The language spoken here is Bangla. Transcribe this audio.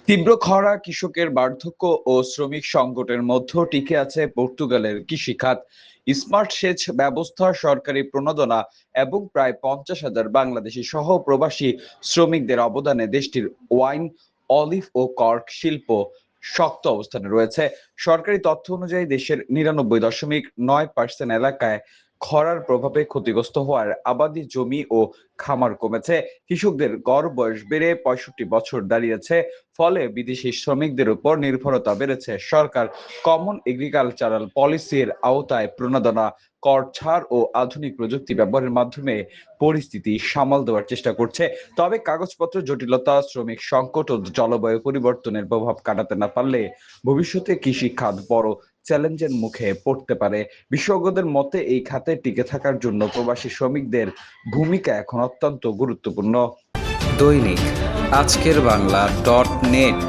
তীব্র খরা, কৃষকের বার্ধক্য ও শ্রমিক সংকটের মধ্যে টিকে আছে পর্তুগালের কৃষিখাত। স্মার্ট সেচ ব্যবস্থা, সরকারি প্রণোদনা এবং প্রায় 50,000 বাংলাদেশি সহ প্রবাসী শ্রমিকদের অবদানে দেশটির ওয়াইন, অলিভ ও কর্ক শিল্প শক্ত অবস্থানে রয়েছে। সরকারি তথ্য অনুযায়ী দেশের 99.9% এলাকায় খরার প্রভাবে ক্ষতিগ্রস্ত হওয়ার আবাদি জমি ও খামার কমেছে। কৃষকদের গড় বয়স বেড়ে 65 বছর দাঁড়িয়েছে। ফলে বিদেশি শ্রমিকদের উপর নির্ভরতা বেড়েছে। সরকার কমন এগ্রিকালচারাল পলিসির আওতায় প্রণোদনা, কর ছাড় ও আধুনিক প্রযুক্তি ব্যবহারের মাধ্যমে পরিস্থিতি সামাল দেওয়ার চেষ্টা করছে। তবে কাগজপত্র জটিলতা, শ্রমিক সংকট ও জলবায়ু পরিবর্তনের প্রভাব কাটাতে না পারলে ভবিষ্যতে কৃষি খাত বড় চ্যালেঞ্জের মুখে পড়তে পারে। বিশেষজ্ঞদের মতে এই খাতে টিকে থাকার জন্য প্রবাসী শ্রমিকদের ভূমিকা এখন অত্যন্ত গুরুত্বপূর্ণ। দৈনিক আজকের বাংলা .net